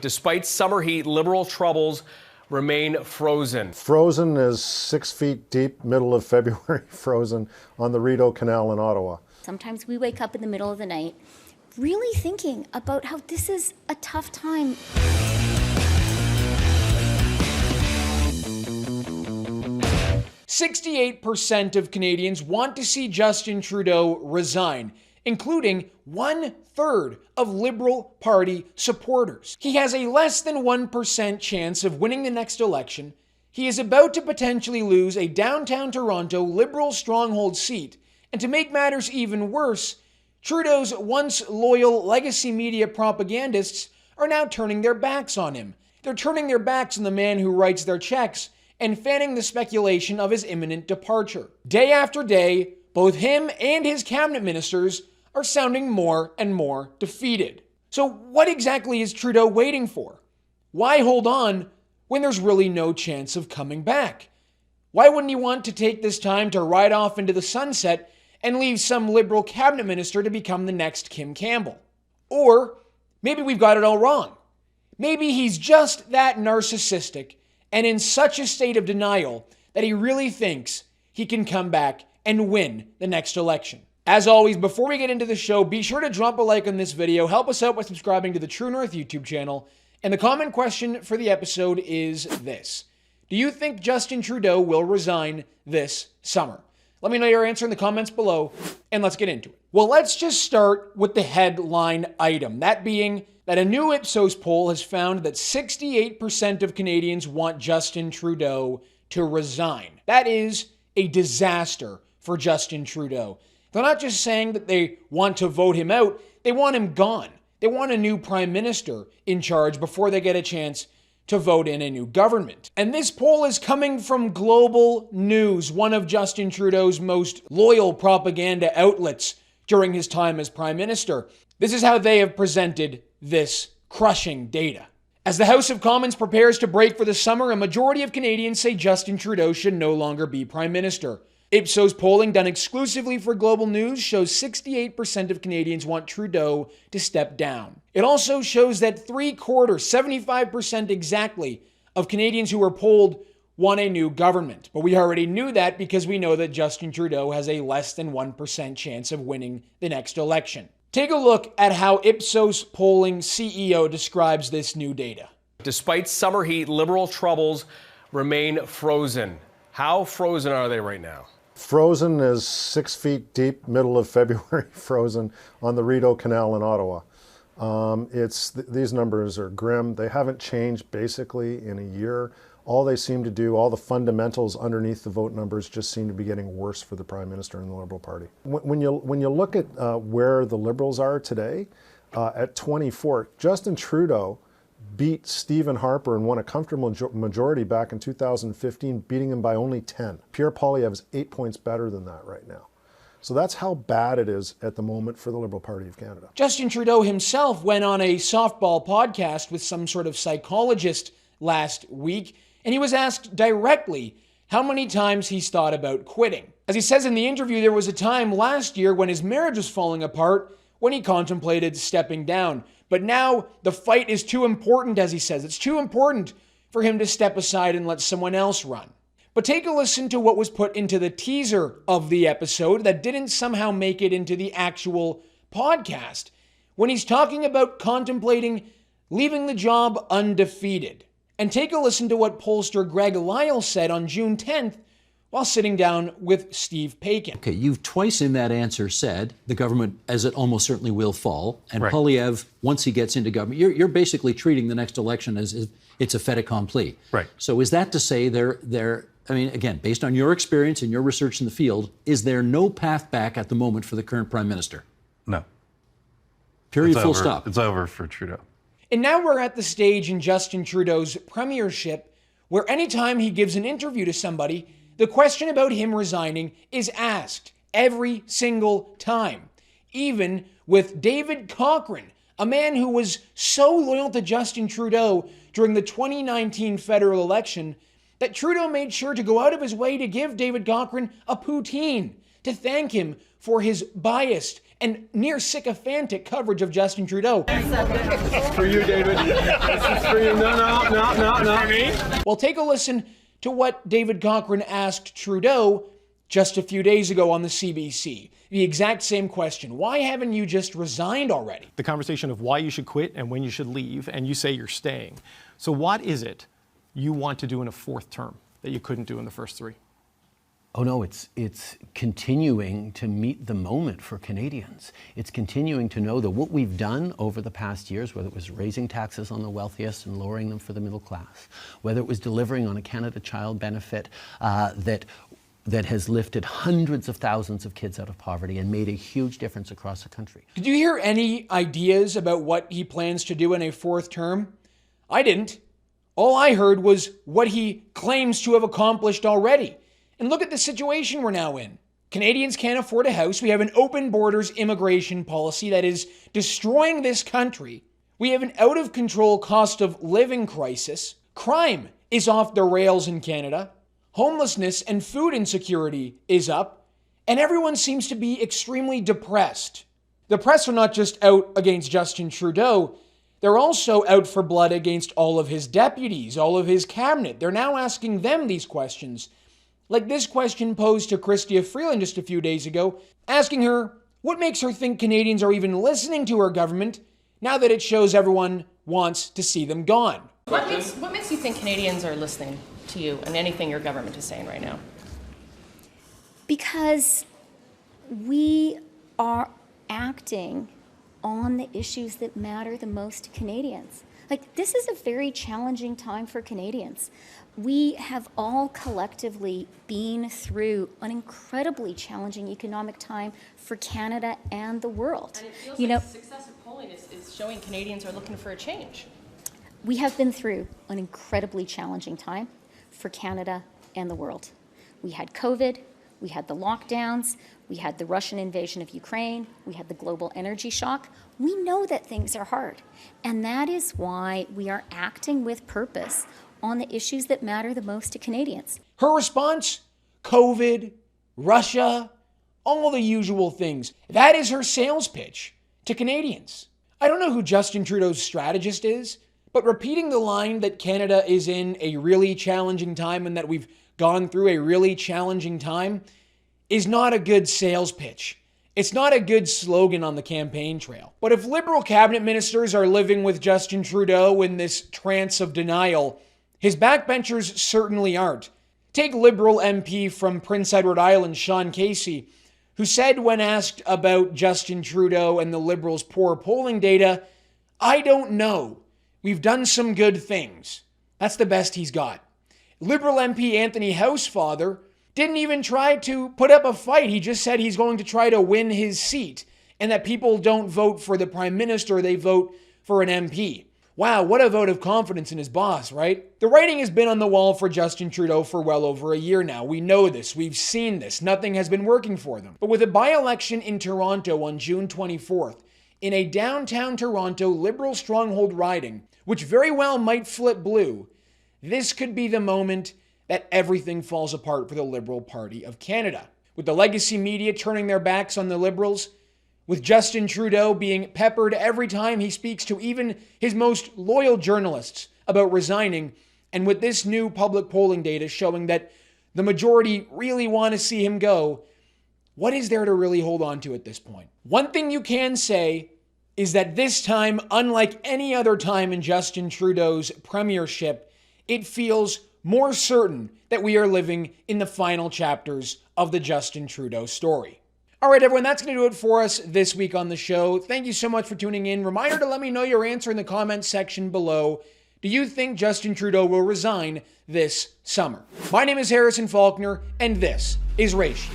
Despite summer heat, Liberal troubles remain frozen. Frozen is 6 feet deep, middle of February, frozen on the Rideau Canal in Ottawa. Sometimes we wake up in the middle of the night really thinking about how this is a tough time. "68% of Canadians want to see Justin Trudeau resign, including 1/3 of Liberal Party supporters. He has a less than 1% chance of winning the next election. He is about to potentially lose a downtown Toronto Liberal stronghold seat. And to make matters even worse, Trudeau's once loyal legacy media propagandists are now turning their backs on him. They're turning their backs on the man who writes their checks and fanning the speculation of his imminent departure. Day after day, both him and his cabinet ministers are sounding more and more defeated. So what exactly is Trudeau waiting for? Why hold on when there's really no chance of coming back? Why wouldn't he want to take this time to ride off into the sunset and leave some Liberal cabinet minister to become the next Kim Campbell? Or maybe we've got it all wrong. Maybe he's just that narcissistic and in such a state of denial that he really thinks he can come back and win the next election. As always, before we get into the show, be sure to drop a like on this video, help us out by subscribing to the True North YouTube channel, and the comment question for the episode is this: do you think Justin Trudeau will resign this summer? Let me know your answer in the comments below, and let's get into it. Well, let's just start with the headline item, that being that a new Ipsos poll has found that 68% of Canadians want Justin Trudeau to resign. That is a disaster for Justin Trudeau. They're not just saying that they want to vote him out, they want him gone. They want a new prime minister in charge before they get a chance to vote in a new government. And this poll is coming from Global News, one of Justin Trudeau's most loyal propaganda outlets during his time as prime minister. This is how they have presented this crushing data. As the House of Commons prepares to break for the summer, a majority of Canadians say Justin Trudeau should no longer be prime minister. Ipsos polling done exclusively for Global News shows 68% of Canadians want Trudeau to step down. It also shows that 3/4, 75% exactly, of Canadians who were polled want a new government. But we already knew that because we know that Justin Trudeau has a less than 1% chance of winning the next election. Take a look at how Ipsos Polling CEO describes this new data. Despite summer heat, Liberal troubles remain frozen. How frozen are they right now? Frozen is 6 feet deep, middle of February, frozen on the Rideau Canal in Ottawa. These numbers are grim. They haven't changed basically in a year. All they seem to do, all the fundamentals underneath the vote numbers just seem to be getting worse for the Prime Minister and the Liberal Party. When you look at where the Liberals are today, at 24, Justin Trudeau beat Stephen Harper and won a comfortable majority back in 2015, beating him by only 10. Pierre Poilievre is 8 points better than that right now. So that's how bad it is at the moment for the Liberal Party of Canada. Justin Trudeau himself went on a softball podcast with some sort of psychologist last week, and he was asked directly how many times he's thought about quitting. As he says in the interview, there was a time last year when his marriage was falling apart when he contemplated stepping down. But now the fight is too important, as he says. It's too important for him to step aside and let someone else run. But take a listen to what was put into the teaser of the episode that didn't somehow make it into the actual podcast, when he's talking about contemplating leaving the job undefeated. And take a listen to what pollster Greg Lyle said on June 10th while sitting down with Steve Paikin. Okay, you've twice in that answer said the government, as it almost certainly will, fall, and Right. Poilievre, once he gets into government, you're basically treating the next election as if it's a fait accompli. Right. So is that to say I mean, again, based on your experience and your research in the field, is there no path back at the moment for the current Prime Minister? No. Period, It's full over. stop. It's over for Trudeau. And now we're at the stage in Justin Trudeau's premiership where anytime he gives an interview to somebody, the question about him resigning is asked every single time. Even with David Cochrane, a man who was so loyal to Justin Trudeau during the 2019 federal election that Trudeau made sure to go out of his way to give David Cochrane a poutine to thank him for his biased and near sycophantic coverage of Justin Trudeau. For you, David. This is for you. No. Me? Well, take a listen to what David Cochrane asked Trudeau just a few days ago on the CBC. The exact same question. Why haven't you just resigned already? The conversation of why you should quit and when you should leave, and you say you're staying. So what is it you want to do in a fourth term that you couldn't do in the first three? Oh no, it's continuing to meet the moment for Canadians. It's continuing to know that what we've done over the past years, whether it was raising taxes on the wealthiest and lowering them for the middle class, whether it was delivering on a Canada Child benefit that has lifted hundreds of thousands of kids out of poverty and made a huge difference across the country. Did you hear any ideas about what he plans to do in a fourth term? I didn't. All I heard was what he claims to have accomplished already. And look at the situation we're now in. Canadians can't afford a house. We have an open borders immigration policy that is destroying this country. We have an out of control cost of living crisis. Crime is off the rails in Canada. Homelessness and food insecurity is up. And everyone seems to be extremely depressed. The press are not just out against Justin Trudeau. They're also out for blood against all of his deputies, all of his cabinet. They're now asking them these questions. Like this question posed to Chrystia Freeland just a few days ago, asking her what makes her think Canadians are even listening to her government now that it shows everyone wants to see them gone. What makes you think Canadians are listening to you and anything your government is saying right now? Because we are acting on the issues that matter the most to Canadians. Like, this is a very challenging time for Canadians. We have all collectively been through an incredibly challenging economic time for Canada and the world. And it feels like successive polling is showing Canadians are looking for a change. We have been through an incredibly challenging time for Canada and the world. We had COVID, we had the lockdowns, we had the Russian invasion of Ukraine, we had the global energy shock. We know that things are hard, and that is why we are acting with purpose on the issues that matter the most to Canadians. Her response? COVID, Russia, all the usual things. That is her sales pitch to Canadians. I don't know who Justin Trudeau's strategist is, but repeating the line that Canada is in a really challenging time and that we've gone through a really challenging time is not a good sales pitch. It's not a good slogan on the campaign trail. But if Liberal cabinet ministers are living with Justin Trudeau in this trance of denial, his backbenchers certainly aren't. Take Liberal MP from Prince Edward Island, Sean Casey, who said when asked about Justin Trudeau and the Liberals' poor polling data, "I don't know. We've done some good things." That's the best he's got. Liberal MP Anthony Housefather didn't even try to put up a fight. He just said he's going to try to win his seat and that people don't vote for the Prime Minister, they vote for an MP. Wow, what a vote of confidence in his boss, right? The writing has been on the wall for Justin Trudeau for well over a year now. We know this. We've seen this. Nothing has been working for them. But with a by-election in Toronto on June 24th, in a downtown Toronto Liberal stronghold riding, which very well might flip blue, this could be the moment that everything falls apart for the Liberal Party of Canada. With the legacy media turning their backs on the Liberals, with Justin Trudeau being peppered every time he speaks to even his most loyal journalists about resigning, and with this new public polling data showing that the majority really want to see him go, what is there to really hold on to at this point? One thing you can say is that this time, unlike any other time in Justin Trudeau's premiership, it feels more certain that we are living in the final chapters of the Justin Trudeau story. All right, everyone, that's going to do it for us this week on the show. Thank you so much for tuning in. Reminder to let me know your answer in the comments section below. Do you think Justin Trudeau will resign this summer? My name is Harrison Faulkner, and this is Ratio.